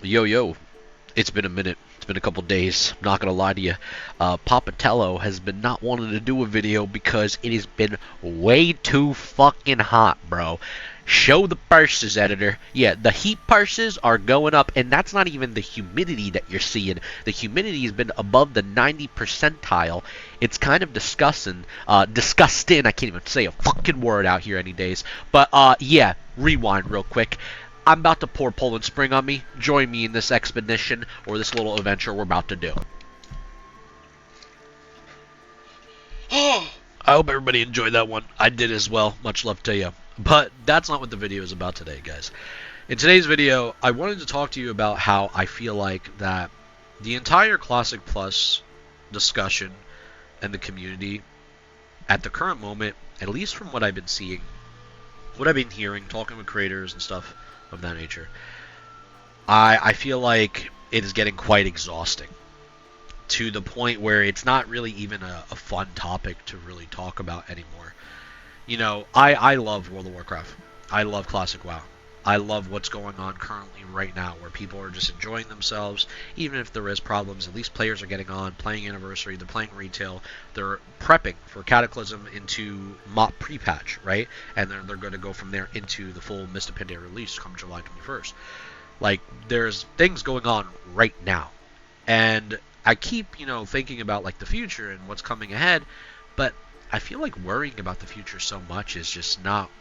Yo, yo, it's been a minute. It's been a couple days. I'm not gonna lie to you. Papatello has been not wanting to do a video because it has been way too fucking hot, bro. Show the pulses, editor. Yeah, the heat pulses are going up, and that's not even the humidity that you're seeing. The humidity has been above the 90 percentile. It's kind of disgusting. Disgusting. I can't even say a fucking word out here any days. But, yeah, rewind real quick. I'm about to pour Poland Spring on me. Join me in this expedition or this little adventure we're about to do. I hope everybody enjoyed that one. I did as well. Much love to you. But that's not what the video is about today, guys. In today's video, I wanted to talk to you about how I feel like that the entire Classic Plus discussion and the community at the current moment, at least from what I've been seeing, what I've been hearing, talking with creators and stuff of that nature, I feel like it is getting quite exhausting to the point where it's not really even a fun topic to really talk about anymore. You know, I love World of Warcraft. I love Classic WoW. I love what's going on currently right now where people are just enjoying themselves. Even if there is problems, at least players are getting on, playing Anniversary, they're playing retail, they're prepping for Cataclysm into MOP pre-patch, right? And then they're going to go from there into the full Mist of Pandaria release come July 21st. Like, there's things going on right now. And I keep, thinking about, like, the future and what's coming ahead, but I feel like worrying about the future so much is just not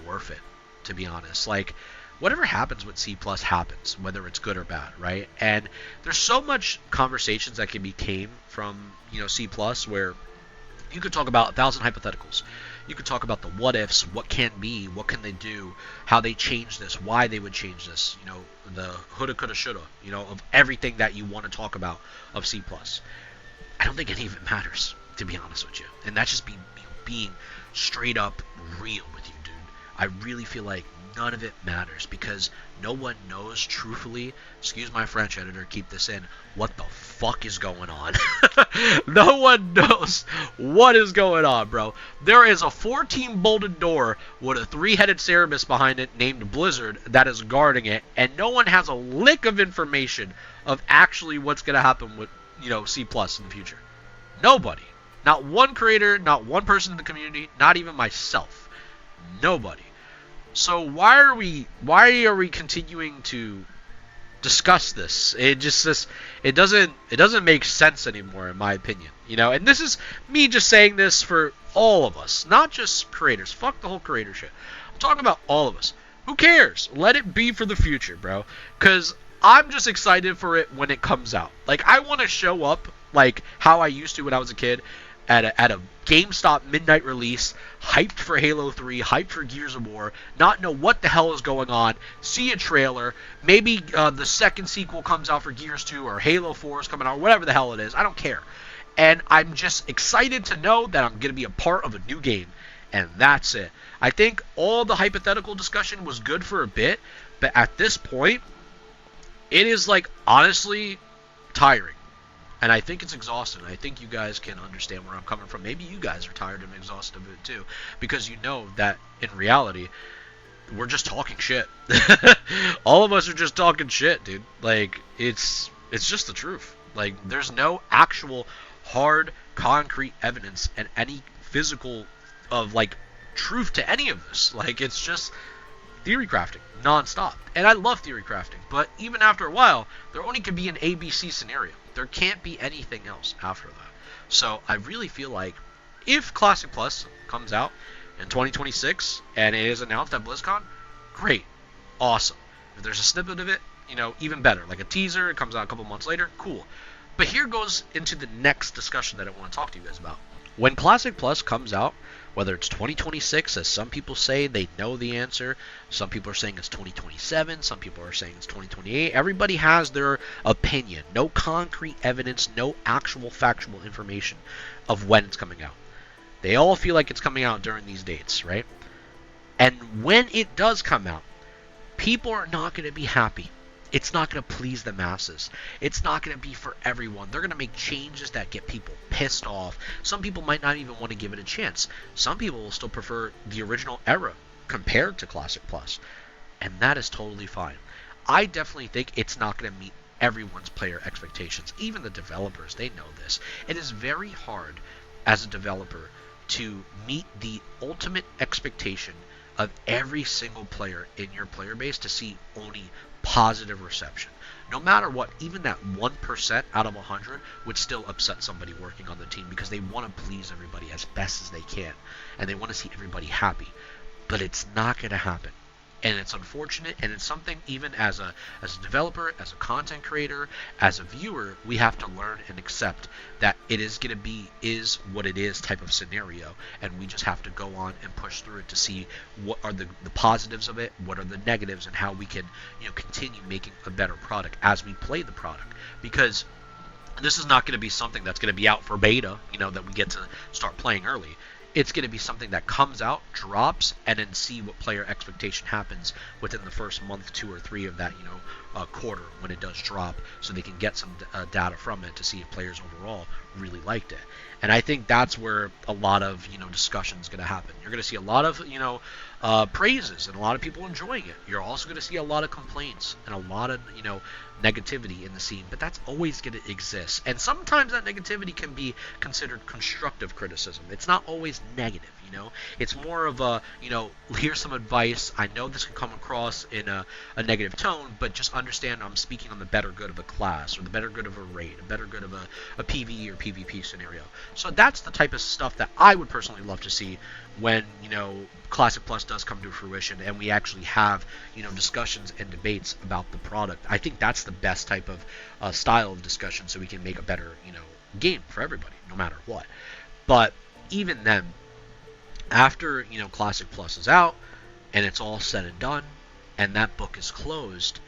worth it, to be honest. Like, whatever happens with C Plus happens, whether it's good or bad, right? And there's so much conversations that can be came from, C Plus, where you could talk about 1,000 hypotheticals. You could talk about the what ifs, what can be, what can they do, how they change this, why they would change this, the woulda, coulda, shoulda, of everything that you want to talk about of C Plus. I don't think any of it matters, to be honest with you. And that's just being straight up real with you, dude. I really feel like none of it matters because no one knows truthfully, excuse my French, editor, keep this in, what the fuck is going on. No one knows what is going on, bro. There is a 14-bolted door with a 3-headed Cerebus behind it named Blizzard that is guarding it, and no one has a lick of information of actually what's going to happen with, C Plus in the future. Nobody. Not one creator, not one person in the community, not even myself. Nobody. So why are we continuing to discuss this? It doesn't make sense anymore, in my opinion. And this is me just saying this for all of us, not just creators. Fuck the whole creator shit. I'm talking about all of us. Who cares? Let it be for the future, bro. Cause I'm just excited for it when it comes out. Like, I want to show up like how I used to when I was a kid at a GameStop midnight release, hyped for Halo 3, hyped for Gears of War, not know what the hell is going on, see a trailer, maybe the second sequel comes out for Gears 2 or Halo 4 is coming out, or whatever the hell it is, I don't care. And I'm just excited to know that I'm going to be a part of a new game, and that's it. I think all the hypothetical discussion was good for a bit, but at this point, it is, like, honestly tiring. And I think it's exhausting. I think you guys can understand where I'm coming from. Maybe you guys are tired and exhausted of it too. Because you know that in reality, we're just talking shit. All of us are just talking shit, dude. Like, it's just the truth. Like, there's no actual hard, concrete evidence and any physical of, like, truth to any of this. Like, it's just theory crafting non-stop. And I love theory crafting. But even after a while, there only can be an ABC scenario. There can't be anything else after that. So I really feel like if Classic Plus comes out in 2026 and it is announced at BlizzCon, great. Awesome. If there's a snippet of it, even better. Like a teaser, it comes out a couple months later, cool. But here goes into the next discussion that I want to talk to you guys about. When Classic Plus comes out, whether it's 2026, as some people say they know the answer, some people are saying it's 2027, some people are saying it's 2028. Everybody has their opinion. No concrete evidence, no actual factual information of when it's coming out. They all feel like it's coming out during these dates, right? And when it does come out, people are not going to be happy. It's not going to please the masses. It's not going to be for everyone. They're going to make changes that get people pissed off. Some people might not even want to give it a chance. Some people will still prefer the original era compared to Classic Plus. And that is totally fine. I definitely think it's not going to meet everyone's player expectations. Even the developers, they know this. It is very hard as a developer to meet the ultimate expectation of every single player in your player base to see only positive reception. No matter what, even that 1% out of 100 would still upset somebody working on the team because they want to please everybody as best as they can and they want to see everybody happy. But it's not going to happen. And it's unfortunate, and it's something even as a developer, as a content creator, as a viewer, we have to learn and accept that it is going to be is what it is type of scenario, and we just have to go on and push through it to see what are the positives of it, what are the negatives, and how we can continue making a better product as we play the product. Because this is not going to be something that's going to be out for beta, that we get to start playing early. It's going to be something that comes out, drops, and then see what player expectation happens within the first month, 2 or 3 of that, quarter when it does drop, so they can get some data from it to see if players overall really liked it. And I think that's where a lot of discussion is going to happen. You're going to see a lot of praises and a lot of people enjoying it. You're also going to see a lot of complaints and a lot of negativity in the scene, but that's always going to exist. And sometimes that negativity can be considered constructive criticism. It's not always negative. It's more of a here's some advice. I know this can come across in a negative tone, but just understand I'm speaking on the better good of a class or the better good of a raid, a better good of a PvE or PvP scenario. So that's the type of stuff that I would personally love to see when Classic Plus does come to fruition and we actually have discussions and debates about the product. I think that's the best type of style of discussion, so we can make a better game for everybody, no matter what. But even then, after Classic Plus is out and it's all said and done and that book is closed,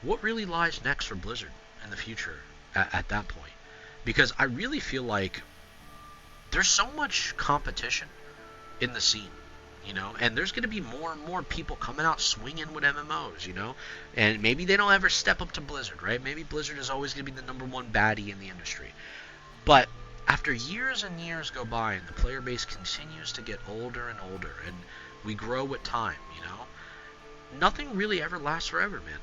what really lies next for Blizzard in the future at that point? Because I really feel like there's so much competition in the scene, and there's going to be more and more people coming out swinging with MMOs, and maybe they don't ever step up to Blizzard, right? Maybe Blizzard is always going to be the number one baddie in the industry. But after years and years go by and the player base continues to get older and older and we grow with time, nothing really ever lasts forever, man.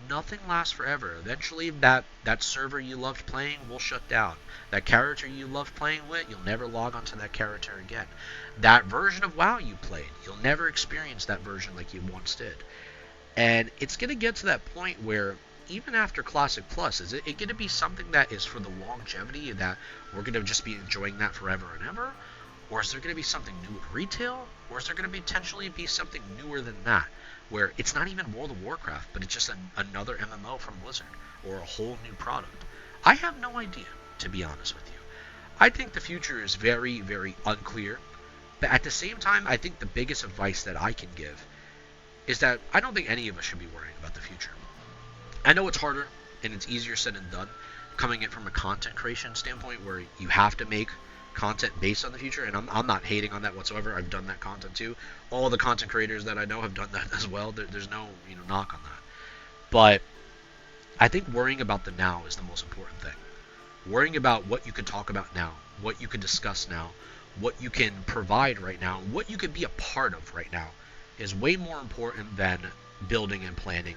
Nothing lasts forever. Eventually that server you loved playing will shut down. That character you loved playing with, you'll never log onto that character again. That version of WoW you played, you'll never experience that version like you once did. And it's going to get to that point where even after Classic Plus, is it going to be something that is for the longevity, that we're going to just be enjoying that forever and ever? Or is there going to be something new with retail? Or is there going to potentially be something newer than that, where it's not even World of Warcraft, but it's just another MMO from Blizzard, or a whole new product? I have no idea, to be honest with you. I think the future is very, very unclear. But at the same time, I think the biggest advice that I can give is that I don't think any of us should be worrying about the future. I know it's harder and it's easier said than done, coming in from a content creation standpoint where you have to make content based on the future, and I'm not hating on that whatsoever. I've done that content too. All the content creators that I know have done that as well. There's no knock on that. But I think worrying about the now is the most important thing. Worrying about what you can talk about now, what you can discuss now, what you can provide right now, what you can be a part of right now is way more important than building and planning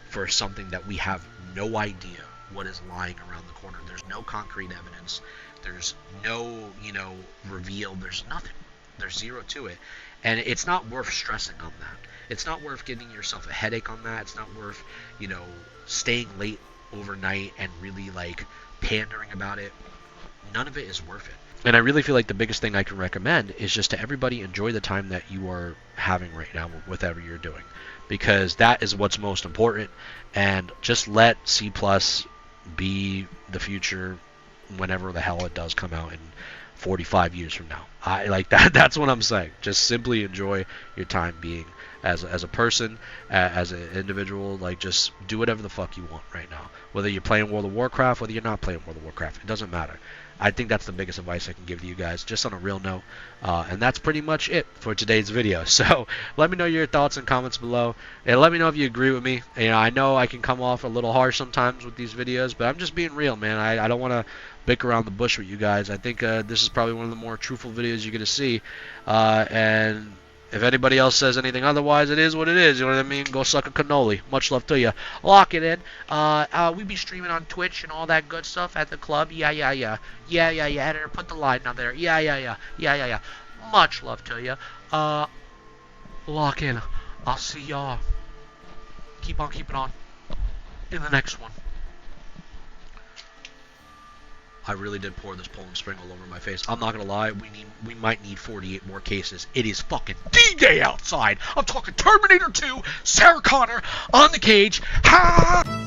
for something that we have no idea what is lying around the corner. There's no concrete evidence. There's no, reveal. There's nothing. There's zero to it. And it's not worth stressing on that. It's not worth giving yourself a headache on that. It's not worth, staying late overnight and really pandering about it. None of it is worth it. And I really feel like the biggest thing I can recommend is just to everybody enjoy the time that you are having right now with whatever you're doing, because that is what's most important. And just let C Plus be the future whenever the hell it does come out in 45 years from now. I like that. That's what I'm saying. Just simply enjoy your time being as a person, as an individual. Just do whatever the fuck you want right now. Whether you're playing World of Warcraft, whether you're not playing World of Warcraft, it doesn't matter. I think that's the biggest advice I can give to you guys, just on a real note. And that's pretty much it for today's video. So let me know your thoughts and comments below. And let me know if you agree with me. I know I can come off a little harsh sometimes with these videos, but I'm just being real, man. I don't want to bicker around the bush with you guys. I think this is probably one of the more truthful videos you're going to see. And If anybody else says anything otherwise, it is what it is. You know what I mean? Go suck a cannoli. Much love to you. Lock it in. We be streaming on Twitch and all that good stuff at the club. Yeah. Editor, put the line down there. Yeah. Much love to you. Lock in. I'll see y'all. Keep on keeping on in the next one. I really did pour this Poland Spring all over my face. I'm not gonna lie, we might need 48 more cases. It is fucking D-Day outside. I'm talking Terminator 2, Sarah Connor on the cage. Ha!